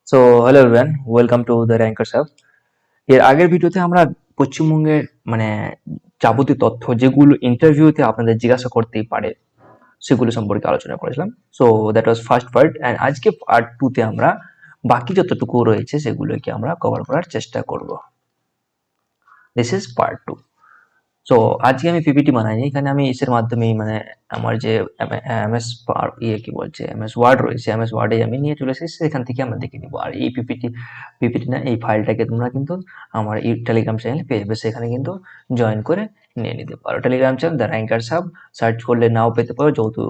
So hello everyone, welcome to the rankers app. এর আগের ভিডিওতে আমরা পশ্চিমবঙ্গের মানে যাবতীয় তথ্য যেগুলো ইন্টারভিউতে আপনাদের জিজ্ঞাসা করতেই পারে সেগুলো সম্পর্কে আলোচনা করেছিলাম। So that was first part, and আজকে পার্ট টুতে আমরা বাকি যতটুকু রয়েছে সেগুলোকে আমরা কভার করার চেষ্টা করব। This is part two. So আজকে আমি পিপিটি বানাইনি, এখানে আমি ইসের মাধ্যমেই মানে আমার যে এমএস কি বলছে এমএস ওয়ার্ড রয়েছে, এমএস ওয়ার্ডে আমি নিয়ে চলে এসেছি, সেখান থেকে আমরা দেখে নিব। আর এই পিপিটি না, এই ফাইলটাকে তোমরা কিন্তু আমার এই টেলিগ্রাম চ্যানেলে পেয়ে যাবে, সেখানে কিন্তু জয়েন করে নিয়ে নিতে পারো। Telegram channel the rankers hub search করলে নাও পেতে পারো, যেহেতু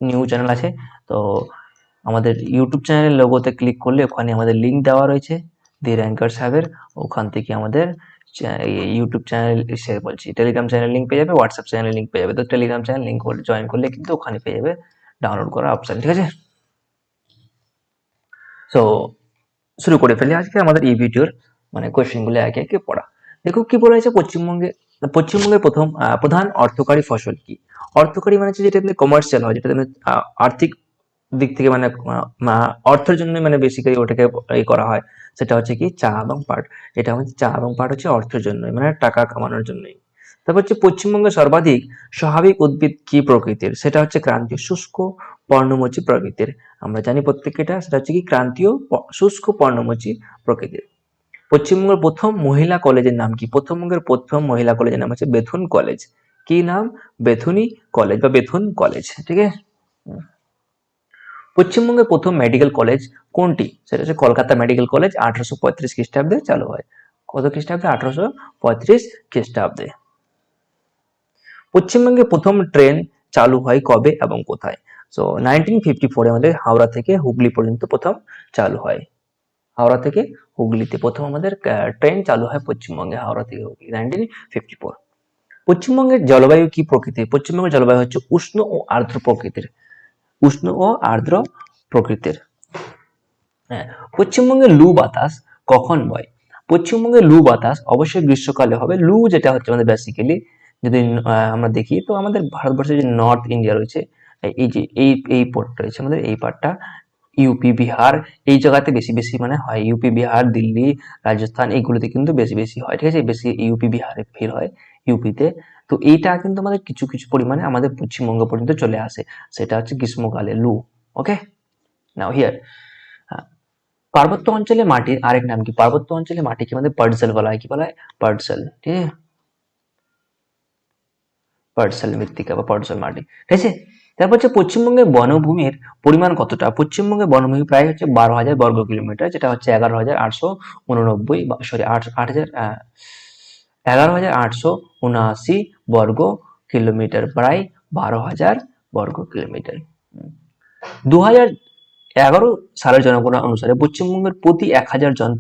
নিউ চ্যানেল আছে। তো আমাদের ইউটিউব চ্যানেলের লোগোতে ক্লিক করলে ওখানে আমাদের লিঙ্ক দেওয়া রয়েছে দি র্যাঙ্কার্স হাবের, ওখান থেকে আমাদের ইউটিউব চ্যানেল সে বলছি টেলিগ্রাম চ্যানেল লিঙ্ক পেয়ে যাবে, হোয়াটসঅ্যাপ চ্যানেল লিঙ্ক পেয়ে যাবে। তো টেলিগ্রাম চ্যানেল লিঙ্ক জয়েন করলে কিন্তু ওখানে পেয়ে যাবে ডাউনলোড করা অপশন, ঠিক আছে? সো শুরু করে ফেলি আজকে আমাদের এই ভিডিওর মানে কোয়েশ্চেনগুলো একে একে পড়া। দেখো কি বলা হয়েছে, পশ্চিমবঙ্গের প্রথম প্রধান অর্থকরী ফসল কি? অর্থকরী মানে হচ্ছে যেটা কমার্শিয়াল হয়, যেটা আর্থিক দিক থেকে মানে অর্থের জন্য মানে বেসিক্যালি ওটাকে করা হয়, সেটা হচ্ছে কি চা এবং পাট। এটা হচ্ছে চা এবং পাট হচ্ছে অর্থের জন্য, মানে টাকা কামানোর জন্যই। তারপর হচ্ছে পশ্চিমবঙ্গের সর্বাধিক স্বাভাবিক উদ্ভিদ কি প্রকৃতির? সেটা হচ্ছে ক্রান্তীয় শুষ্ক পর্ণমোচী প্রকৃতির। আমরা জানি প্রত্যেকটা, সেটা হচ্ছে কি ক্রান্তীয় শুষ্ক পর্ণমোচী প্রকৃতির। পশ্চিমবঙ্গের প্রথম মহিলা কলেজের নাম কি? পশ্চিমবঙ্গের প্রথম মহিলা কলেজের নাম হচ্ছে বেথুন কলেজ। কি নাম? বেথুনি কলেজ বা বেথুন কলেজ, ঠিক আছে? পশ্চিমবঙ্গের প্রথম মেডিকেল কলেজ কোনটি? সেটা হচ্ছে কলকাতা মেডিকেল কলেজ, 1835 খ্রিস্টাব্দে চালু হয়। কত খ্রিস্টাব্দে? 1835 খ্রিস্টাব্দে। পশ্চিমবঙ্গে প্রথম ট্রেন চালু হয় কবে এবং কোথায়? সো 1954 আমাদের হাওড়া থেকে হুগলি পর্যন্ত প্রথম চালু হয়। হাওড়া থেকে হুগলিতে প্রথম আমাদের ট্রেন চালু হয় পশ্চিমবঙ্গে, হাওড়া থেকে হুগলি, 1954। পশ্চিমবঙ্গের জলবায়ু কি প্রকৃতির? পশ্চিমবঙ্গের জলবায়ু হচ্ছে উষ্ণ ও আর্দ্র প্রকৃতির। উষ্ণ ও আর্দ্র প্রকৃতির। হ্যাঁ। পশ্চিমবঙ্গে লু বাতাস কখন বয়? পশ্চিমবঙ্গে লু বাতাস অবশ্যই গ্রীষ্মকালে হবে। লু যেটা হচ্ছে আমাদের বেসিক্যালি যদি আমরা দেখি, তো আমাদের ভারতবর্ষের যে নর্থ ইন্ডিয়া রয়েছে, এই যে এই পার্ট রয়েছে আমাদের, এই পার্টটা ইউপি বিহার, এই জায়গাতে বেশি বেশি মানে হয়। ইউপি বিহার, দিল্লি, রাজস্থান এইগুলোতে কিন্তু বেশি বেশি হয়, ঠিক আছে? বেশি ইউপি বিহারে ফিল হয়, ইউপিতে। তো এইটা কিন্তু আমাদের কিছু কিছু পরিমাণে আমাদের পশ্চিমবঙ্গ পর্যন্ত চলে আসে, সেটা হচ্ছে গ্রীষ্মকালে লু। ওকে, নাও হিয়ার, পার্বত্য অঞ্চলে মাটির আরেক নাম কি? পার্বত্য অঞ্চলে মাটিকে আমাদের পার্ডসেল বলা হয়। কি বলা হয়? পার্ডসেল, ঠিক আছে? পার্ডসেল মৃত্তিকা বা পার্ডসেল মাটি, ঠিক আছে? তারপর হচ্ছে পশ্চিমবঙ্গের বনভূমির পরিমাণ কতটা? পশ্চিমবঙ্গের বনভূমি প্রায় হচ্ছে 12,000 বর্গ কিলোমিটার, যেটা হচ্ছে 11,889 সরি 11,879 বর্গ কিলোমিটার, প্রায় 12,000 বর্গ কিলোমিটার। 2011 সালের জনগণনা অনুসারে পশ্চিমবঙ্গের প্রতি 1,000 জন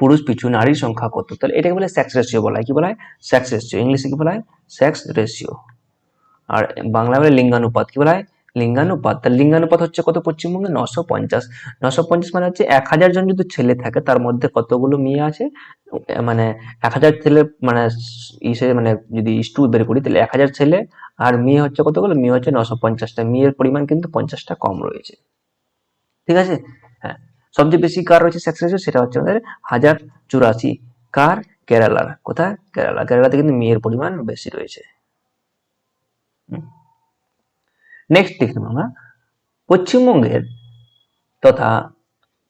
পুরুষ পিছু নারীর সংখ্যা কত? তাহলে এটাকে বলে সেক্স রেশিও বলা হয়। কি বলা হয়? Sex ratio. ইংলিশে কি বলা হয়? Sex ratio. আর বাংলা বলে লিঙ্গানুপাত। কি বলা হয়? লিঙ্গানুপাত। তাহলে লিঙ্গানুপাত হচ্ছে কত পশ্চিমবঙ্গে? 950। 950 মানে হচ্ছে 1,000 জন যদি ছেলে থাকে, তার মধ্যে কতগুলো মেয়ে আছে? মানে 1,000 ছেলে মানে ইসে মানে যদি ইস্টু বের করি, তাহলে 1,000 ছেলে আর মেয়ে হচ্ছে কতগুলো? মেয়ে হচ্ছে 950টা। মেয়ের পরিমাণ কিন্তু 50টা কম রয়েছে, ঠিক আছে? হ্যাঁ। সবচেয়ে বেশি কার রয়েছে সেক্স রেশিও? সেটা হচ্ছে আমাদের 1084। কার? কেরালার। কোথায়? কেরালা। কেরালাতে কিন্তু মেয়ের পরিমাণ বেশি রয়েছে। নেক্সট দেখুন আমরা পশ্চিমবঙ্গের তথা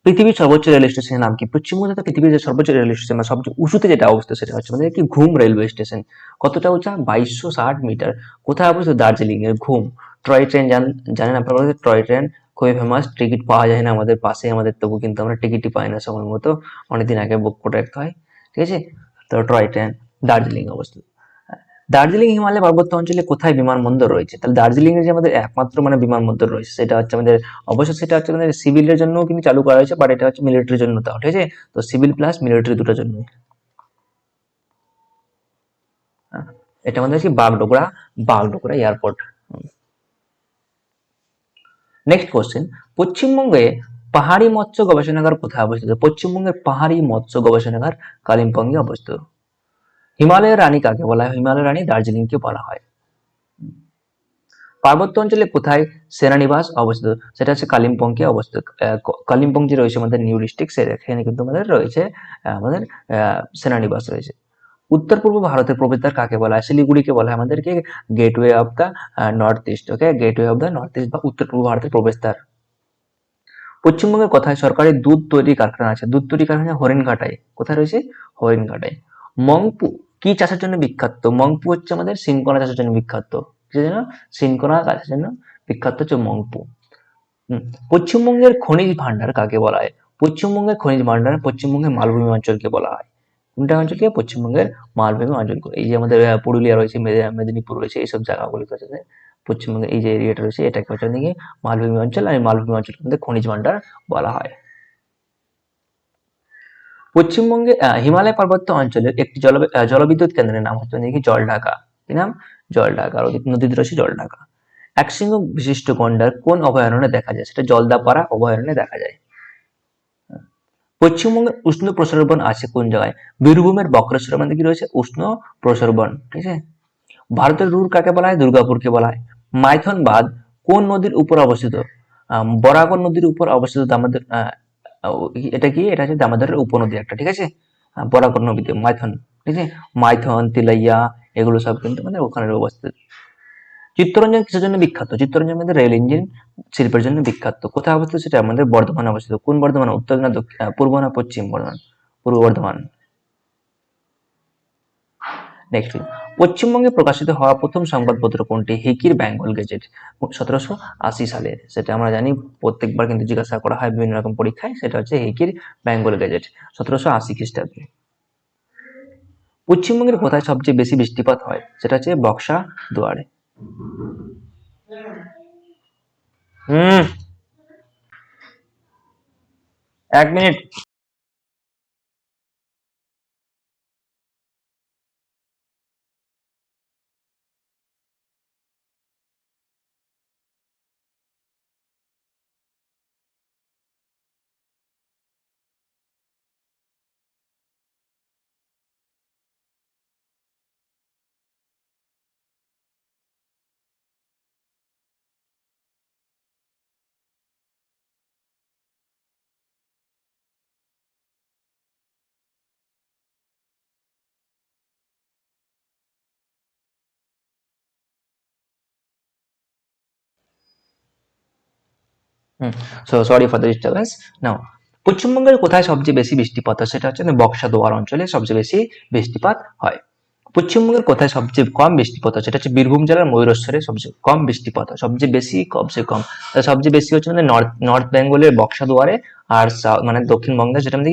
পৃথিবীর সর্বোচ্চ রেল স্টেশনের নাম কি? পশ্চিমবঙ্গ তথা পৃথিবীর যে সর্বোচ্চ রেল স্টেশন মানে সবচেয়ে উঁচুতে যেটা অবস্থিত, সেটা হচ্ছে আমাদের কি ঘুম রেলওয়ে স্টেশন। কতটা উঁচা? 2260 মিটার। কোথায় অবস্থিত? দার্জিলিং এর ঘুম। টয় ট্রেন জানেন আপনারা? টয় ট্রেন খুবই ফেমাস। টিকিট পাওয়া যায় না আমাদের পাশে, আমাদের তবু কিন্তু আমরা টিকিটই পাই না সময় মতো, অনেকদিন আগে বুক করে রাখতে হয়, ঠিক আছে? তো টয় ট্রেন দার্জিলিং অবস্থিত। দার্জিলিং হিমালয় পার্বত্য অঞ্চলে কোথায় বিমানবন্দর রয়েছে? তাহলে দার্জিলিং এর যে আমাদের একমাত্র মানে বিমানবন্দর রয়েছে, সেটা হচ্ছে আমাদের, অবশ্য সেটা হচ্ছে আমাদের সিভিলের জন্য কিন্তু চালু করা হয়েছে, বাট এটা হচ্ছে মিলিটারির জন্য, তাও ঠিক আছে? তো সিভিল প্লাস মিলিটারি দুটোর জন্য। এটা আমাদের হচ্ছে বাগডোগরা এয়ারপোর্ট। নেক্সট কোশ্চেন, পশ্চিমবঙ্গে পাহাড়ি মৎস্য গবেষণাগার কোথায় অবস্থিত? পশ্চিমবঙ্গের পাহাড়ি মৎস্য গবেষণাগার কালিম্পংয়ে অবস্থিত। হিমালয়ের রানী কাকে বলা হয়? হিমালয়ের রানী দার্জিলিংকে বলা হয়। পার্বত্য অঞ্চলে কোথায় সেনানিবাস অবস্থিত? সেটা হচ্ছে কালিম্পংকে অবস্থিত। কালিম্পং যে রয়েছে আমাদের নিউ ডিস্ট্রিক্ট, সেখানে কিন্তু আমাদের রয়েছে আমাদের সেনানিবাস রয়েছে। উত্তর পূর্ব ভারতের প্রবেশদ্বার কাকে বলা হয়? শিলিগুড়িকে বলা হয় আমাদেরকে gateway of the north east. Okay, gateway of the north east বা উত্তর পূর্ব ভারতের প্রবেশদ্বার। পশ্চিমবঙ্গের কোথায় সরকারি দুধ তৈরি কারখানা আছে? দুধ তৈরি কারখানা হরিণঘাটায়। কোথায় রয়েছে? হরিণঘাটায়। মংপু কি চাষের জন্য বিখ্যাত? মংপু হচ্ছে আমাদের সিনকোনা চাষের জন্য বিখ্যাত। কিসের জন্য? সিনকোনা চাষের জন্য বিখ্যাত হচ্ছে মংপু। পশ্চিমবঙ্গের খনিজ ভান্ডার কাকে বলা হয়? পশ্চিমবঙ্গের খনিজ ভান্ডার পশ্চিমবঙ্গের মালভূমি অঞ্চলকে বলা হয়। কোনটা অঞ্চলকে? পশ্চিমবঙ্গের মালভূমি অঞ্চল। এই যে আমাদের পুরুলিয়া রয়েছে, মেদিনীপুর রয়েছে, এইসব জায়গাগুলিতে আছে পশ্চিমবঙ্গের এই যে এরিয়াটা রয়েছে, এটাকে হচ্ছে দিকে মালভূমি অঞ্চল। আর মালভূমি অঞ্চলকে আমাদের খনিজ ভান্ডার বলা হয়। পশ্চিমবঙ্গে হিমালয় পার্বত্য অঞ্চলের একটি জলবিদ্যুৎ কেন্দ্রের নাম হচ্ছে কি? জলঢাকা। কি নাম? জলঢাকা। নদীতে রয়েছে জলঢাকা। একশৃঙ্গ বিশিষ্ট গন্ডার কোন অভয়ারণ্যে দেখা যায়? সেটা জলদাপাড়া অভয়ারণ্যে দেখা যায়। পশ্চিমবঙ্গের উষ্ণ প্রসরবন আছে কোন জায়গায়? বীরভূমের বক্রেশ্বরের মধ্যে কি রয়েছে? উষ্ণ প্রসরবন। ঠিক আছে। ভারতের রুর কাকে বলা হয়? দুর্গাপুরকে বলা হয়। মাইথন বাঁধ কোন নদীর উপর অবস্থিত? বরাকর নদীর উপর অবস্থিত। দামোদর এটা কি? এটা হচ্ছে দামোদরের উপনদী একটা। ঠিক আছে, বরাকর নদীতে মাইথন। ঠিক আছে, মাইথন, তিলাইয়া এগুলো সব কিন্তু মানে ওখানে অবস্থিত। চিত্তরঞ্জন কিসের জন্য বিখ্যাত? চিত্তরঞ্জন আমাদের রেল ইঞ্জিন শিল্পের জন্য বিখ্যাত। কোথায় অবস্থিত? সেটা আমাদের বর্ধমানে অবস্থিত। কোন বর্ধমান? উত্তর না পূর্ব না পশ্চিম বর্ধমান? পূর্ব বর্ধমান। নেক্সট, পশ্চিমবঙ্গে প্রকাশিত হওয়া প্রথম সংবাদপত্র কোনটি? হিকির বেঙ্গল গেজেট, 1780 সালে। সেটা আমরা জানি, প্রত্যেকবার কিন্তু জিজ্ঞাসা করা হয় বিভিন্ন রকম পরীক্ষায়। সেটা হচ্ছে হিকির বেঙ্গল গেজেট, 1780 খ্রিস্টাব্দে। পশ্চিমবঙ্গের কোথায় সবচেয়ে বেশি বৃষ্টিপাত হয়? সেটা হচ্ছে বক্সা দুয়ারে। হুম, 1 minute. Sorry for the disturbance. Now, পশ্চিমবঙ্গের কোথায় সবচেয়ে বেশি বৃষ্টিপাত হয়? সেটা হচ্ছে বক্সা দোয়ার অঞ্চলে সবচেয়ে বেশি বৃষ্টিপাত হয়। পশ্চিমবঙ্গের কোথায় সবচেয়ে কম বৃষ্টিপাত হয়? সেটা হচ্ছে বীরভূম জেলার ময়ূরেশ্বরে সবচেয়ে কম বৃষ্টিপাত হয়। সবচেয়ে বেশি, সবচেয়ে কম। সবচেয়ে বেশি হচ্ছে মানে নর্থ বেঙ্গলের বক্সা দুয়ারে, আর মানে দক্ষিণবঙ্গের যেটা আমাদের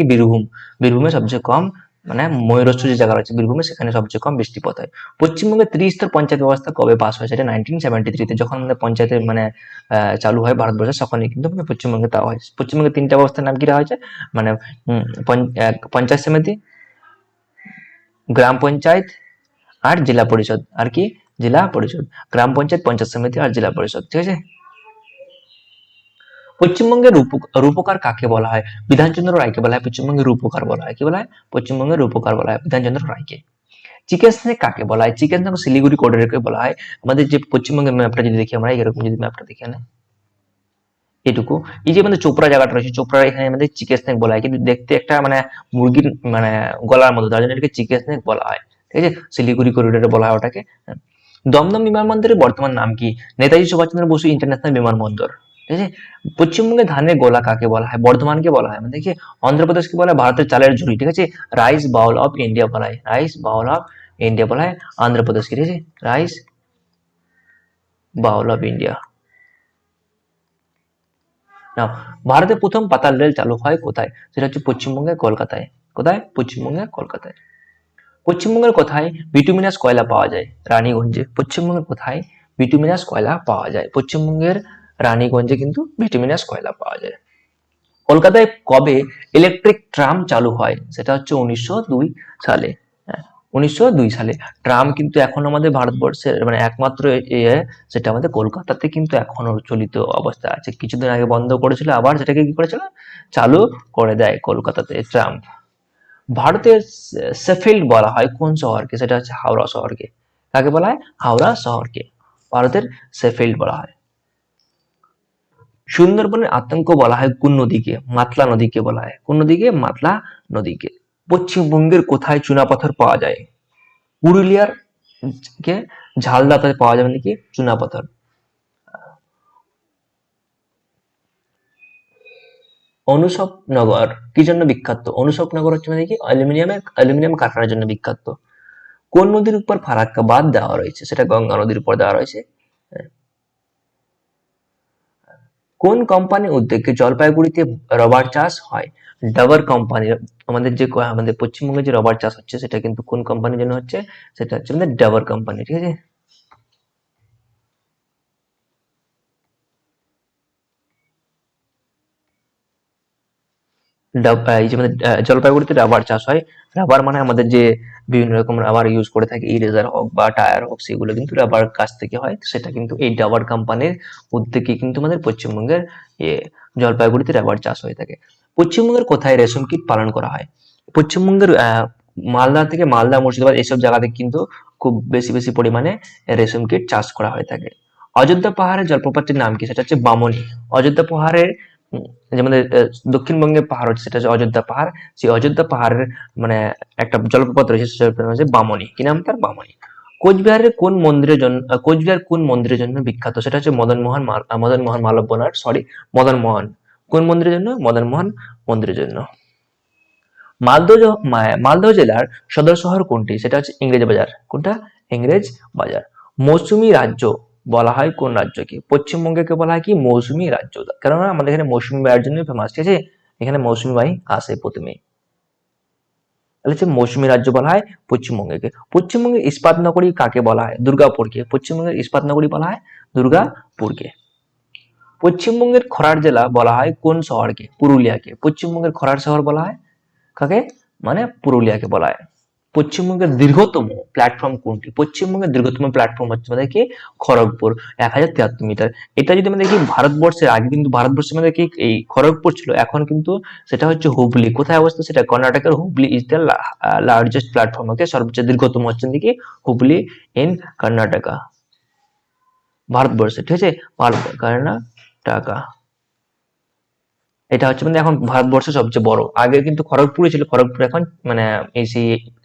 বীরভূমে সবচেয়ে কম, মানে ময়ূরেশ্বর যে জায়গা রয়েছে বীরভূমে, সেখানে সবচেয়ে কম বৃষ্টিপাত হয়। পশ্চিমবঙ্গের ত্রিস্তর পঞ্চায়েত ব্যবস্থা কবে পাস হয়? সেটা 1973-তে, যখন আমাদের পঞ্চায়েতের মানে চালু হয় ভারতবর্ষে, তখনই কিন্তু পশ্চিমবঙ্গে তা হয়। পশ্চিমবঙ্গের 3টা ব্যবস্থার নাম কি রাখা হয়েছে? মানে পঞ্চায়েত সমিতি, গ্রাম পঞ্চায়েত, আর জেলা পরিষদ। আর কি? জেলা পরিষদ। গ্রাম পঞ্চায়েত, পঞ্চায়েত সমিতি আর জেলা পরিষদ। ঠিক আছে। পশ্চিমবঙ্গের রূপকার কাকে বলা হয়? বিধানচন্দ্র রায়কে বলা হয় পশ্চিমবঙ্গের রূপকার বলা হয়। কি বলা হয়? পশ্চিমবঙ্গের রূপকার বলা হয় বিধানচন্দ্র রায়কে। চিকেন স্নেক কাকে বলা হয়? চিকেন স্নেক শিলিগুড়ি করিডোরকে বলা হয়। আমাদের যে পশ্চিমবঙ্গের ম্যাপটা যদি দেখি আমরা, এরকম যদি ম্যাপটা দেখি না, এটুকু, এই যে আমাদের চোপড়া জায়গাটা রয়েছে, চোপড়া, এখানে আমাদের চিকেন স্নেক বলা হয়, কিন্তু দেখতে একটা মানে মুরগির মানে গলার মতো, তার জন্য এটাকে চিকেন স্নেক বলা হয়। ঠিক আছে, শিলিগুড়ি করিডোরে বলা হয় ওটাকে। দমদম বিমানবন্দরের বর্তমান নাম কি? নেতাজি সুভাষচন্দ্র বসু ইন্টারন্যাশনাল বিমানবন্দর। ঠিক আছে। পশ্চিমবঙ্গে ধানের গোলা কাকে বলা হয়? বর্ধমানকে বলা হয়। মানে দেখি, অন্ধ্রপ্রদেশকে বলা হয় ভারতের চালের ঝুড়ি। ঠিক আছে, রাইস বাউল অফ ইন্ডিয়া বলা হয়, রাইস বাউল অফ ইন্ডিয়া বলা হয় অন্ধ্রপ্রদেশকে। ঠিক আছে, রাইস বাউল অফ ইন্ডিয়া। নাও, ভারতের প্রথম পাতাল রেল চালু হয় কোথায়? সেটা হচ্ছে পশ্চিমবঙ্গের কলকাতায়। কোথায়? পশ্চিমবঙ্গের কলকাতায়। পশ্চিমবঙ্গের কোথায় বিটুমিনাস কয়লা পাওয়া যায়? রানীগঞ্জে। পশ্চিমবঙ্গের কোথায় বিটুমিনাস কয়লা পাওয়া যায়? পশ্চিমবঙ্গের রানীগঞ্জে কিন্তু বিটুমিনাস কয়লা পাওয়া যায়। কলকাতায় কবে ইলেকট্রিক ট্রাম চালু হয়? সেটা হচ্ছে 1902 সালে। 1902 সালে। ট্রাম কিন্তু এখন আমাদের ভারতবর্ষের মানে একমাত্র সেটা আমাদের কলকাতাতে কিন্তু এখনো চলিত অবস্থায় আছে। কিছুদিন আগে বন্ধ করেছিল, আবার সেটাকে কি করেছিল? চালু করে দেয় কলকাতাতে ট্রাম। ভারতের শেফিল্ড বলা হয় কোন শহরকে? সেটা হচ্ছে হাওড়া শহরকে। কাকে বলা হয়? হাওড়া শহরকে। ভারতের শেফিল্ড বলা হয়। সুন্দরবনের আতঙ্ক বলা হয় কোন নদীকে? মাতলা নদীকে বলা হয়। কোন নদীকে? মাতলা নদীকে। পশ্চিমবঙ্গের কোথায় চুনাপাথর পাওয়া যায়? পুরুলিয়ার কে ঝালদাতে পাওয়া যাবে নাকি চুনাপাথর। অনুসবনগর কি জন্য বিখ্যাত? অনুসবনগর হচ্ছে মানে কি অ্যালুমিনিয়াম কারখানার জন্য বিখ্যাত। কোন নদীর উপর ফারাক্কা বাঁধ দেওয়া রয়েছে? সেটা গঙ্গা নদীর উপর দেওয়া রয়েছে। কোন কোম্পানির উদ্যোগে জলপাইগুড়িতে রবার চাষ হয়? ডাবর কোম্পানি। আমাদের পশ্চিমবঙ্গে যে রবার চাষ হচ্ছে সেটা কিন্তু কোন কোম্পানির জন্য হচ্ছে? সেটা হচ্ছে আমাদের ডাবর কোম্পানি। ঠিক আছে। এই যে আমাদের জলপাইগুড়িতে রাবার চাষ হয়। রাবার মানে আমাদের যে বিভিন্ন রকম রাবার ইউজ করে থাকে, ইরেজার হোক বা টায়ার হোক, সেগুলো কিন্তু রাবার কাছ থেকে হয়। সেটা কিন্তু এই রাবার কোম্পানির উদ্যোগে কিন্তু আমাদের পশ্চিমবঙ্গের জলপাইগুড়িতে রাবার চাষ হয়ে থাকে। পশ্চিমবঙ্গের কোথায় রেশম কীট পালন করা হয়? পশ্চিমবঙ্গের মালদা থেকে মালদা, মুর্শিদাবাদ এইসব জায়গাতে কিন্তু খুব বেশি বেশি পরিমাণে রেশম কীট চাষ করা হয়ে থাকে। অযোধ্যা পাহাড়ের জলপ্রপাতটির নাম কি? সেটা হচ্ছে বামনী। অযোধ্যা পাহাড়ের যে আমাদের দক্ষিণবঙ্গের পাহাড় হচ্ছে সেটা হচ্ছে অযোধ্যা পাহাড়। সেই অযোধ্যা পাহাড়ের মানে একটা জলপ্রপাত রয়েছে, সেই জলপ্রপাত হচ্ছে বামনী। কি নাম তার? বামনী। কোচবিহার কোন মন্দিরের জন্য বিখ্যাত? সেটা হচ্ছে মদনমোহন মালব্যনার মদনমোহন। কোন মন্দিরের জন্য? মদনমোহন মন্দিরের জন্য। মালদহ জেলার সদর শহর কোনটি? সেটা হচ্ছে ইংরেজ বাজার। কোনটা? ইংরেজ বাজার। মৌসুমী রাজ্য বলা হয় কোন রাজ্যকে? পশ্চিমবঙ্গকে বলা হয় কি মৌসুমী রাজ্য, কেননা আমাদের এখানে মৌসুমী বায়ুর জন্য ফেমাস। ঠিক আছে, এখানে মৌসুমী বায়ু আসে প্রথমে। তাহলে হচ্ছে মৌসুমী রাজ্য বলা হয় পশ্চিমবঙ্গকে। পশ্চিমবঙ্গের ইস্পাত নগরী কাকে বলা হয়? দুর্গাপুরকে। পশ্চিমবঙ্গের ইস্পাত নগরী বলা হয় দুর্গাপুরকে। পশ্চিমবঙ্গের খরার জেলা বলা হয় কোন শহরকে? পুরুলিয়াকে। পশ্চিমবঙ্গের খরার শহর বলা হয় কাকে? মানে পুরুলিয়াকে বলা হয়। পশ্চিমবঙ্গের দীর্ঘতম প্ল্যাটফর্ম কোনটি? পশ্চিমবঙ্গের দীর্ঘতম প্ল্যাটফর্ম হচ্ছে আমাদের কি খড়গপুর, 1073 মিটার। এটা যদি আমাদের কি ভারতবর্ষের আগে কিন্তু ভারতবর্ষের মধ্যে কি এই খড়গপুর ছিল, এখন কিন্তু সেটা হচ্ছে হুবলি। কোথায় অবস্থিত? সেটা কর্ণাটকের Hubli is the largest platform. Okay, সবচেয়ে দীর্ঘতম হচ্ছে কি হুবলি ইন কর্ণাটকা, ভারতবর্ষে। ঠিক আছে, কর্ণাটকা। এটা হচ্ছে মানে এখন ভারতবর্ষের সবচেয়ে বড়। আগে কিন্তু খড়গপুরে ছিল, খড়গপুর এখন মানে এই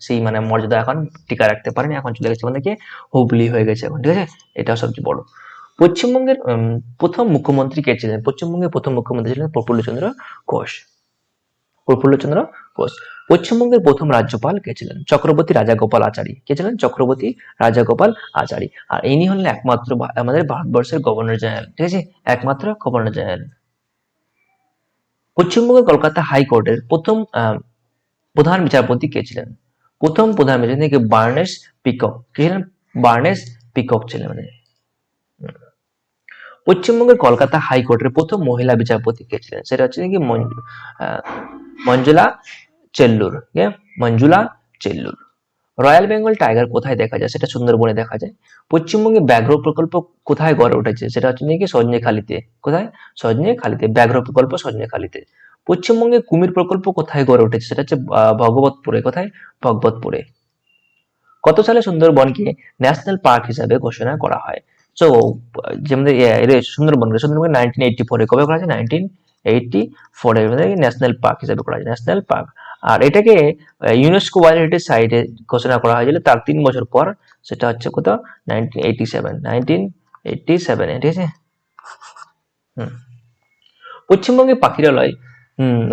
সেই মানে মর্যাদা এখন টিকা রাখতে পারেনি, এখন চলে গেছে মানে কি হুবলি হয়ে গেছে এখন। ঠিক আছে, এটা সবচেয়ে বড়। পশ্চিমবঙ্গের প্রথম মুখ্যমন্ত্রী কে ছিলেন? পশ্চিমবঙ্গের প্রথম মুখ্যমন্ত্রী ছিলেন প্রফুল্লচন্দ্র ঘোষ। প্রফুল্লচন্দ্র ঘোষ। পশ্চিমবঙ্গের প্রথম রাজ্যপাল কে ছিলেন? চক্রবর্তী রাজাগোপাল আচারী। কে ছিলেন? চক্রবর্তী রাজাগোপাল আচারী। আর ইনি হলেন একমাত্র আমাদের ভারতবর্ষের গভর্নর জেনারেল। ঠিক আছে, একমাত্র গভর্নর জেনারেল। পশ্চিমবঙ্গের কলকাতা হাইকোর্টের প্রথম প্রধান বিচারপতি কে ছিলেন? প্রথম প্রধান বিচারপতি বার্নেস পিকক। কে ছিলেন? বার্নেস পিকক ছিলেন মানে। পশ্চিমবঙ্গের কলকাতা হাইকোর্টের প্রথম মহিলা বিচারপতি কে ছিলেন? সেটা হচ্ছে কি মঞ্জুলা চেল্লুর। মঞ্জুলা চেল্লুর। রয়্যাল বেঙ্গল টাইগার কোথায় দেখা যায়? সেটা সুন্দরবনে দেখা যায়। পশ্চিমবঙ্গে ব্যাঘ্র প্রকল্প কোথায় গড়ে উঠেছে? সেটা হচ্ছে নাকি সজনেখালিতে। কোথায়? সজনেখালিতে। ব্যাঘ্র প্রকল্প সজনেখালিতে। পশ্চিমবঙ্গে কুমির প্রকল্প কোথায় গড়ে উঠেছে? সেটা হচ্ছে ভগবতপুরে। কোথায়? ভগবতপুরে। কত সালে সুন্দরবনকে ন্যাশনাল পার্ক হিসাবে ঘোষণা করা হয়? সো যেমন সুন্দরবন 1984 কবে করা হয়েছে? 1984 ন্যাশনাল পার্ক হিসাবে করা হয়েছে, ন্যাশনাল পার্ক। আর এটাকে ইউনেস্কো ওয়ার্ল্ড হেরিটেজ সাইটে ঘোষণা করা হয়েছিল তার 3 বছর পর। সেটা হচ্ছে কত? 1987। ঠিক আছে। পশ্চিমবঙ্গে পাখিরালয়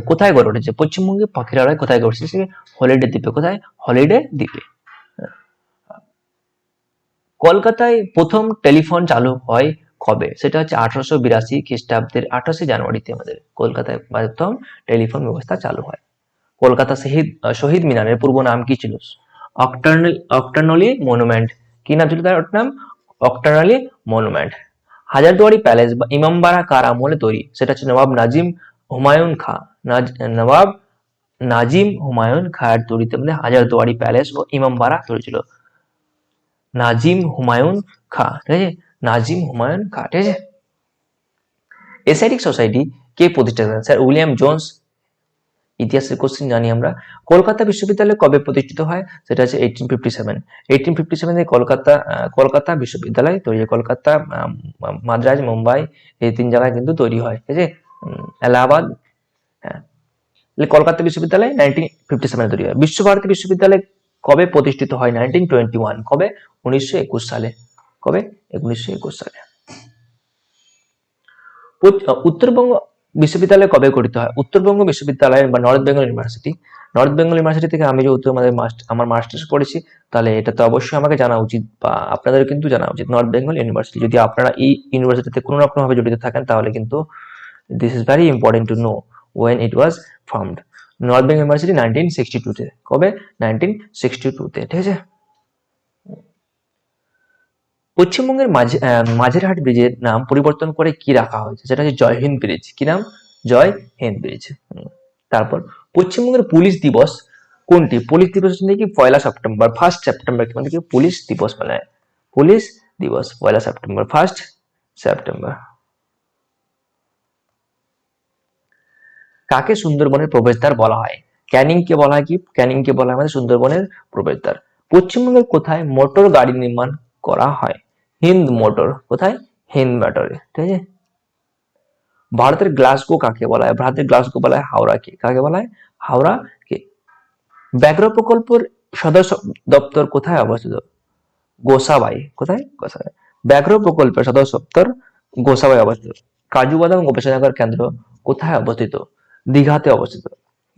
কোথায় গড়ে উঠেছে? পশ্চিমবঙ্গে পাখিরালয় কোথায় গড়ে উঠেছে? হলিডে দ্বীপে। কোথায়? হলিডে দ্বীপে। কলকাতায় প্রথম টেলিফোন চালু হয় কবে? সেটা হচ্ছে 1882 খ্রিস্টাব্দের 28শে জানুয়ারিতে আমাদের কলকাতায় প্রথম টেলিফোন ব্যবস্থা চালু হয়। কলকাতা শহীদ মিনারের পূর্ব নাম কি ছিল? অক্টার্নলি মনুমেন্ট। কি নাম ছিল তার নাম? অক্টার্নলি মনুমেন্ট। হাজারদুয়ারি প্যালেস বা ইমামবাড়া কার আমলে তৈরি? সেটা হচ্ছে নবাব নাজিম হুমায়ুন খাঁর তৈরিতে মধ্যে হাজারদুয়ারি প্যালেস ও ইমামবাড়া তৈরি ছিল। নাজিম হুমায়ুন খাঁ। ঠিক আছে, নাজিম হুমায়ুন খাঁ। ঠিক আছে। এশিয়াটিক সোসাইটি কে প্রতিষ্ঠা করেন? Sir William Jones. ইতিহাসের কোশ্চেন জানি আমরা। কলকাতা বিশ্ববিদ্যালয় কবে প্রতিষ্ঠিত হয়? সেটা হচ্ছে 1857। 1857 কলকাতা বিশ্ববিদ্যালয় তৈরি হয়। কলকাতা, মাদ্রাজ, মুম্বাই এই 3 জায়গায় কিন্তু তৈরি হয়, ঠিক আছে। এলাহাবাদ, হ্যাঁ। কলকাতা বিশ্ববিদ্যালয় 1957 তৈরি হয়। বিশ্বভারতী বিশ্ববিদ্যালয় কবে প্রতিষ্ঠিত হয়? 1921। কবে? 1921 সালে। কবে? 1921 সালে। উত্তরবঙ্গ বিশ্ববিদ্যালয় কবে গঠিত হয়? উত্তরবঙ্গ বিশ্ববিদ্যালয় বা north Bengal university, north Bengal university থেকে আমি যেহেতু আমার মাস্টার্স পড়েছি, তাহলে এটা তো অবশ্যই আমাকে জানা উচিত বা আপনাদের কিন্তু জানা উচিত। নর্থ বেঙ্গল ইউনিভার্সিটি, যদি আপনারা এই ইউনিভার্সিটিতে কোনো রকম ভাবে জড়িত থাকেন তাহলে কিন্তু this is very important to know when it was formed. North Bengal University 1962 তে। কবে? 1962 তে, ঠিক আছে। পশ্চিমবঙ্গের মাঝেরহাট ব্রিজের নাম পরিবর্তন করে কি রাখা হয়েছে? সেটা হচ্ছে জয় হিন্দ ব্রিজ। কি নাম? জয় হিন্দ ব্রিজ। তারপর পশ্চিমবঙ্গের পুলিশ দিবস কোনটি? পুলিশ দিবস হচ্ছে কি 1 সেপ্টেম্বর, 1 সেপ্টেম্বর মানে কি পুলিশ দিবস মানে পুলিশ দিবস 1 সেপ্টেম্বর, 1 সেপ্টেম্বর। কাকে সুন্দরবনের প্রবেশদ্বার বলা হয়? ক্যানিং কে বলা হয় কি? ক্যানিং কে বলা হয় আমাদের সুন্দরবনের প্রবেশদ্বার। পশ্চিমবঙ্গের কোথায় মোটর গাড়ি নির্মাণ করা হয়? হিন্দ মোটর। কোথায়? হিন্দ মোটরে, ঠিক আছে। ভারতের গ্লাসগো কাকে বলা হয়? ভারতের গ্লাসগো বলা হয় হাওড়াকে। কাকে বলা হয়? হাওড়াকে। ব্যাঘ্র প্রকল্পের সদর দপ্তর কোথায় অবস্থিত? গোসাবাই। কোথায়? গোসাবাই। ব্যাঘ্র প্রকল্পের সদর দপ্তর গোসাবাই অবস্থিত। কাজু বাদাম গবেষণাগার কেন্দ্র কোথায় অবস্থিত? দীঘাতে অবস্থিত।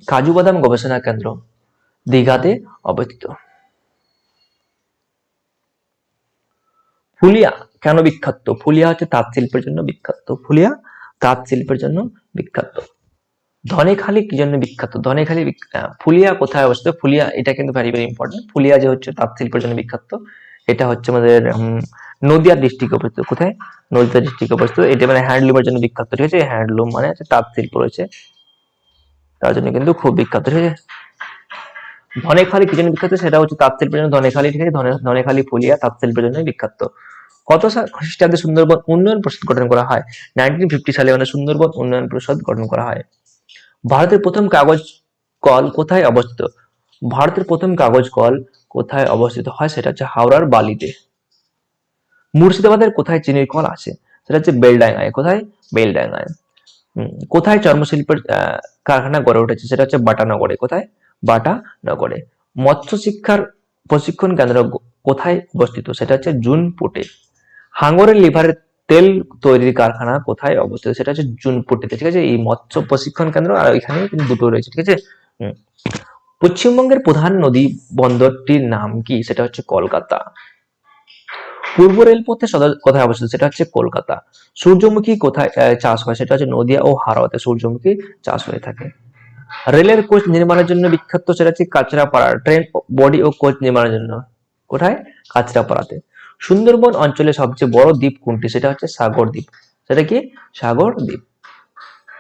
কাজু বাদাম গবেষণা কেন্দ্র দীঘাতে অবস্থিত। ফুলিয়া কেন বিখ্যাত? ফুলিয়া হচ্ছে তাঁত শিল্পের জন্য বিখ্যাত। ফুলিয়া তাঁত শিল্পের জন্য বিখ্যাত। ধনেখালি কি জন্য বিখ্যাত? ফুলিয়া কোথায় অবস্থিত? ফুলিয়া, এটা কিন্তু ভেরি ভেরি ইম্পর্টেন্ট। ফুলিয়া যে হচ্ছে তাঁত শিল্পের জন্য বিখ্যাত, এটা হচ্ছে আমাদের নদিয়া ডিস্ট্রিক্টে অবস্থিত। কোথায়? নদিয়া ডিস্ট্রিক্টে অবস্থিত। এটা মানে হ্যান্ডলুমের জন্য বিখ্যাত, ঠিক আছে। হ্যান্ডলুম মানে হচ্ছে তাঁত শিল্প রয়েছে, তার জন্য কিন্তু খুব বিখ্যাত, ঠিক আছে। ধনেখালি কি জন্য বিখ্যাত? সেটা হচ্ছে তাঁত শিল্পের জন্য ধনেখালি, ঠিক আছে। ধনেখালি ফুলিয়া তাঁত শিল্পের জন্য বিখ্যাত। কত খ্রিস্টাব্দে সুন্দরবন উন্নয়ন পরিষদ গঠন করা হয়? 1950 সালে মানে সুন্দরবন উন্নয়ন পরিষদ গঠন করা হয়। ভারতের প্রথম কাগজ কল কোথায় অবস্থিত? ভারতের প্রথম কাগজ কল কোথায় অবস্থিত হয়? সেটা হচ্ছে হাওড়ার বালিতে। মুর্শিদাবাদের কোথায় চিনির কল আছে? সেটা হচ্ছে বেলডাঙ্গায়। কোথায়? বেলডাঙ্গায়। কোথায় চর্মশিল্পের কারখানা গড়ে উঠেছে? সেটা হচ্ছে বাটানগরে। কোথায়? বাটানগরে। মৎস্য শিক্ষার প্রশিক্ষণ কেন্দ্র কোথায় অবস্থিত? সেটা হচ্ছে জুনপুটে। হাঙরের লিভারের তেল তৈরির কারখানা কোথায় অবস্থিত? সেটা হচ্ছে জুনপুটিতে, ঠিক আছে। এই মৎস্য প্রশিক্ষণ কেন্দ্র আর এখানে কিন্তু দুটো রয়েছে, ঠিক আছে। পশ্চিমবঙ্গের প্রধান নদী বন্দরটির নাম কি? সেটা হচ্ছে কলকাতা। পূর্ব রেলপথের সদর কোথায় অবস্থিত? সেটা হচ্ছে কলকাতা। সূর্যমুখী কোথায় চাষ হয়? সেটা হচ্ছে নদিয়া ও হাওড়াতে সূর্যমুখী চাষ হয়ে থাকে। রেলের কোচ নির্মাণের জন্য বিখ্যাত, সেটা হচ্ছে কাঁচরাপাড়া। ট্রেন বডি ও কোচ নির্মাণের জন্য কোথায়? কাঁচরাপাড়াতে। সুন্দরবন অঞ্চলে সবচেয়ে বড় দ্বীপ কোনটি? সেটা হচ্ছে সাগর দ্বীপ। সেটা কি? সাগর দ্বীপ।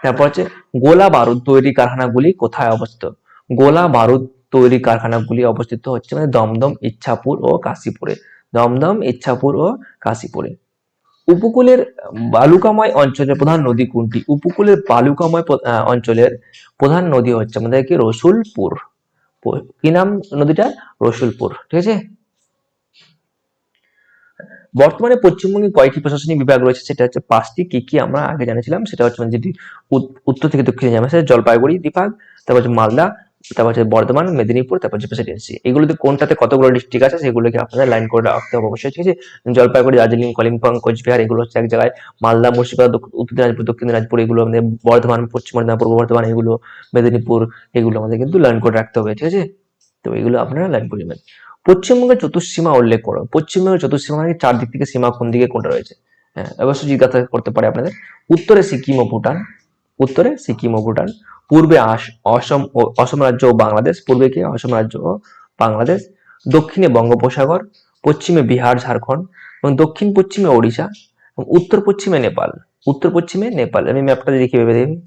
তারপর হচ্ছে গোলা বারুদ তৈরি কারখানাগুলি কোথায় অবস্থিত? গোলা বারুদ তৈরি কারখানাগুলি অবস্থিত হচ্ছে মানে দমদম, ইচ্ছাপুর ও কাশীপুরে। দমদম, ইচ্ছাপুর ও কাশীপুরে। উপকূলের বালুকাময় অঞ্চলের প্রধান নদী কোনটি? উপকূলের বালুকাময় অঞ্চলের প্রধান নদী হচ্ছে আমাদের কি রসুলপুর। কি নাম নদীটা? রসুলপুর, ঠিক আছে। বর্তমানে পশ্চিমবঙ্গে কয়টি প্রশাসনিক বিভাগ রয়েছে? সেটা হচ্ছে 5টি। কি কি আমরা আগে জানিয়েছিলাম, সেটা হচ্ছে যেটি উত্তর থেকে দক্ষিণে যাবে সেটা জলপাইগুড়ি বিভাগ, তারপর হচ্ছে মালদা, তারপর হচ্ছে বর্ধমান, মেদিনীপুর, তারপর হচ্ছে প্রেসিডেন্সি। এগুলোতে কোনটাতে কতগুলো ডিস্ট্রিক্ট আছে সেগুলোকে আপনাদের লাইন করে রাখতে হবে অবশ্যই, ঠিক আছে। জলপাইগুড়ি, দার্জিলিং, কালিম্পং, কোচবিহার এগুলো হচ্ছে এক জায়গায়। মালদা, মুর্শিদাবাদ, উত্তর দিনাজপুর, দক্ষিণ দিনাজপুর এগুলো আমাদের। বর্ধমান, পশ্চিম বর্ধমান, পূর্ব বর্ধমান এগুলো। মেদিনীপুর এগুলো আমাদের কিন্তু লাইন করে রাখতে হবে, ঠিক আছে। তো এগুলো আপনারা লাইন করে নেবেন। পশ্চিমবঙ্গের চতুর্সীমা উল্লেখ করো। পশ্চিমবঙ্গের চতুর্সীমা মানে চারদিক থেকে সীমা কোন দিকে কোনটা রয়েছে? হ্যাঁ, অবশ্যই জিজ্ঞাসা করতে পারে আপনাদের। উত্তরে সিকিম ও ভুটান। উত্তরে সিকিম ও ভুটান। পূর্বে অসম রাজ্য ও বাংলাদেশ। পূর্বে কি? অসম রাজ্য ও বাংলাদেশ। দক্ষিণে বঙ্গোপসাগর। পশ্চিমে বিহার, ঝাড়খণ্ড এবং দক্ষিণ পশ্চিমে ওড়িশা এবং উত্তর পশ্চিমে নেপাল। উত্তর পশ্চিমে নেপাল। আমি ম্যাপটা দেখি ভেবে দেখি।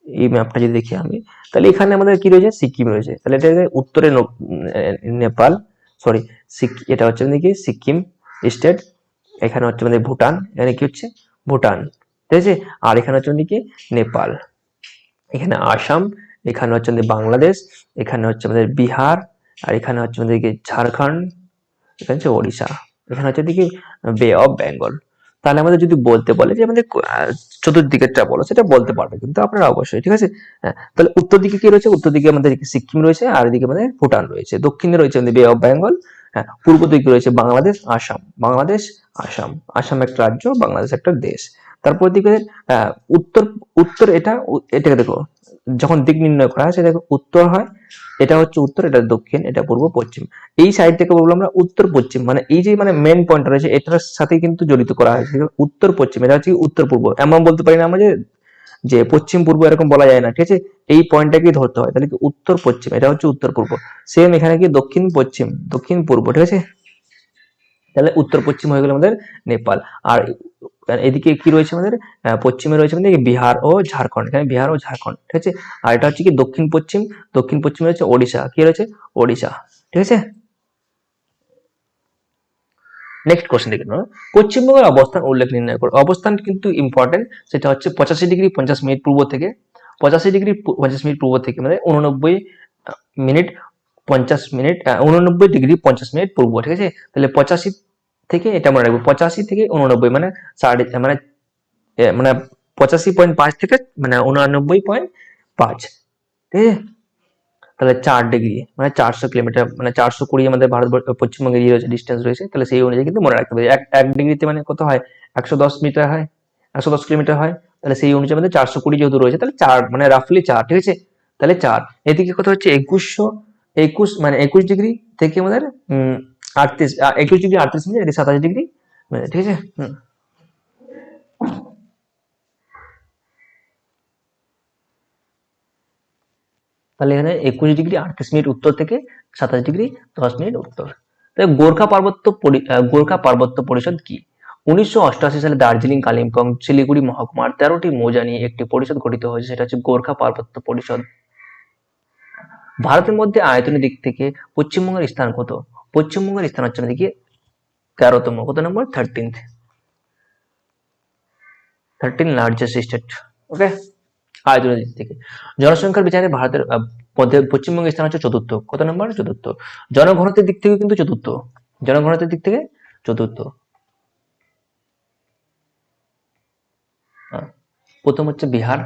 এই ম্যাপটা যদি দেখি আমি, তাহলে এখানে আমাদের কি রয়েছে? সিকিম রয়েছে। তাহলে এটা উত্তরে নেপাল, সরি এটা হচ্ছে কি সিকিম স্টেট, এখানে হচ্ছে আমাদের ভুটান, এখানে কি হচ্ছে ভুটান, ঠিক আছে। আর এখানে হচ্ছে আমাদের কি নেপাল, এখানে আসাম, এখানে হচ্ছে আমাদের বাংলাদেশ, এখানে হচ্ছে আমাদের বিহার, আর এখানে হচ্ছে আমাদের কি ঝাড়খণ্ড, এখানে হচ্ছে ওড়িশা, এখানে হচ্ছে কি বে অফ বেঙ্গল। তাহলে আমাদের যদি বলতে বলে যে আমাদের চতুর্দিকেরটা বলো, সেটা বলতে পারবে কিন্তু আপনারা অবশ্যই, ঠিক আছে। হ্যাঁ, তাহলে উত্তর দিকে কি রয়েছে, উত্তর দিকে আমাদের সিকিম রয়েছে, আর এদিকে আমাদের ভুটান রয়েছে, দক্ষিণে রয়েছে আমাদের বে অফ বেঙ্গল। হ্যাঁ, পূর্ব দিকে রয়েছে বাংলাদেশ, আসাম, বাংলাদেশ, আসাম, আসাম একটা রাজ্য, বাংলাদেশ একটা দেশ। তারপর দিকে উত্তর, উত্তর এটা, এটাকে দেখো, যখন দিক নির্ণয় করা হয় সেটা উত্তর হয়, এটা হচ্ছে উত্তর, এটা দক্ষিণ, এটা পূর্ব, পশ্চিম। এই সাইড থেকে বলবো আমরা উত্তর পশ্চিম, মানে এই যে মানে মেন পয়েন্ট রয়েছে এটার সাথে কিন্তু জড়িত করা হয়েছে উত্তর পশ্চিম, এটা হচ্ছে উত্তর পূর্ব। এমন বলতে পারি না আমরা যে যে পশ্চিম পূর্ব এরকম বলা যায় না, ঠিক আছে। এই পয়েন্টটাকেই ধরতে হয়, তাহলে কি উত্তর পশ্চিম, এটা হচ্ছে উত্তর পূর্ব। সেম এখানে কি দক্ষিণ পশ্চিম, দক্ষিণ পূর্ব, ঠিক আছে। তাহলে উত্তর পশ্চিম হয়ে গেল আমাদের নেপাল। আর এদিকে কি রয়েছে আমাদের, পশ্চিমে রয়েছে আমাদের বিহার ও ঝাড়খণ্ড, এখানে বিহার ও ঝাড়খণ্ড, ঠিক আছে। আর এটা হচ্ছে কি দক্ষিণ পশ্চিম, দক্ষিণ পশ্চিমে রয়েছে ওড়িশা, কি রয়েছে ওড়িশা, ঠিক আছে। নেক্সট কোশ্চেন দেখে নাও, পশ্চিমবঙ্গের অবস্থান উল্লেখ নির্ণয় করো। অবস্থান কিন্তু ইম্পর্টেন্ট, সেটা হচ্ছে 85°50' পূর্ব থেকে, 85°50' পূর্ব থেকে মানে 89 মিনিট 50 মিনিট, 89°50' পূর্ব, ঠিক আছে। তাহলে 85 থেকে, এটা মনে রাখবো, 85 থেকে 89 মানে সাড়ে মানে মানে 85.5 থেকে মানে 89.5, ঠিক আছে। তাহলে 4 ডিগ্রি মানে 400 কিলোমিটার, মানে 420 আমাদের পশ্চিমবঙ্গের ইয়ে রয়েছে, ডিস্টেন্স রয়েছে, তাহলে সেই অনুযায়ী কিন্তু মনে রাখতে হবে। এক ডিগ্রিতে মানে কত হয়, 110 মিটার হয়, 110 কিলোমিটার হয়। তাহলে সেই অনুযায়ী আমাদের 420 যেহেতু রয়েছে, তাহলে 4 মানে রাফলি 4, ঠিক আছে। তাহলে 4, এদিকে কত হচ্ছে 2121 মানে 21 ডিগ্রি থেকে আমাদের 38, 21°38', এদিকে 27 ডিগ্রি, ঠিক আছে। তাহলে এখানে 21°38' উত্তর থেকে 27°10' উত্তর। তাহলে গোর্খা পার্বত্য পরিষদ কি? 1988 সালে দার্জিলিং, কালিম্পং, শিলিগুড়ি মহকুমার 13টি মৌজা নিয়ে একটি পরিষদ গঠিত হয়েছে, সেটা হচ্ছে গোর্খা পার্বত্য পরিষদ। ভারতের মধ্যে আয়তনের দিক থেকে পশ্চিমবঙ্গের স্থান কত? পশ্চিমবঙ্গের স্থান হচ্ছে আমাদের কি 13তম, কত নম্বর, 13 লার্জেস্ট স্টেট, ওকে, আয়তনের দিক থেকে। জনসংখ্যার বিচারে ভারতের মধ্যে পশ্চিমবঙ্গের স্থান হচ্ছে চতুর্থ, কত নম্বর, চতুর্থ। জনঘনত্বের দিক থেকে কিন্তু চতুর্থ, জনঘনত্বের দিক থেকে চতুর্থ। প্রথম হচ্ছে বিহার।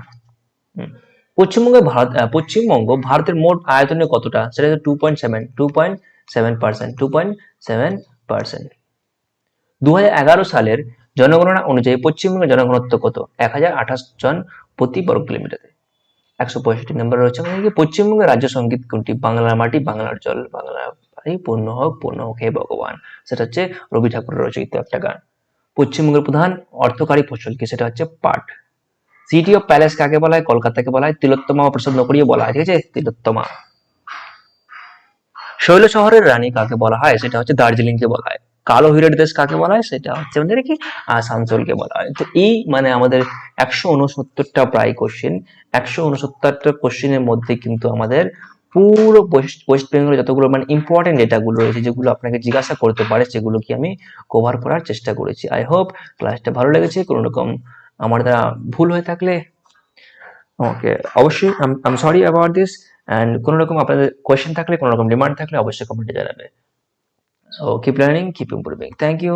পশ্চিমবঙ্গ ভারতের মোট আয়তনের কতটা, সেটা হচ্ছে 2.7%, 2.7%। 2011 সালের জনগণনা অনুযায়ী পশ্চিমবঙ্গের জনঘনত্ব কত? 1028 জন প্রতি বর্গ কিলোমিটারে। 165 নম্বর রয়েছে আমাদের কি, পশ্চিমবঙ্গের রাজ্য সঙ্গীত কোনটি? বাংলার মাটি বাংলার জল বাংলার বাড়ি পূর্ণ হোক হে ভগবান, সেটা হচ্ছে রবি ঠাকুরের রচিত একটা গান। পশ্চিমবঙ্গের প্রধান অর্থকারী ফসল কি? সেটা হচ্ছে পাট। সিটি অফ প্যালেস কাকে বলা হয়? কলকাতাকে বলা হয়। তিলোত্তমা প্রসাদ নগরীও বলা হয়, ঠিক আছে, তিলোত্তমা। শৈল শহরের রানী কাকে বলা হয়? সেটা হচ্ছে দার্জিলিংকে বলা হয়। কালো হীরের দেশ কাকে বলা হয়? সেটা হচ্ছে আমাদের কি আসানসোলকে বলা হয়। তো এই মানে আমাদের 169টা প্রায় কোশ্চেন, 169টা কোশ্চেনের মধ্যে কিন্তু আমাদের পুরো ওয়েস্ট বেঙ্গলের যতগুলো মানে ইম্পর্টেন্ট ডেটাগুলো রয়েছে, যেগুলো আপনাকে জিজ্ঞাসা করতে পারে, সেগুলো কি আমি কভার করার চেষ্টা করেছি। আই হোপ ক্লাসটা ভালো লেগেছে। কোনো রকম আমার দ্বারা ভুল হয়ে থাকলে ওকে, অবশ্যই আম সরি অ্যাবাউট দিস। অ্যান্ড কোনো রকম আপনাদের কোয়েশ্চেন থাকলে, কোনো রকম ডিমান্ড থাকলে অবশ্যই কমেন্টে জানাবে। So keep learning, keep improving. Thank you.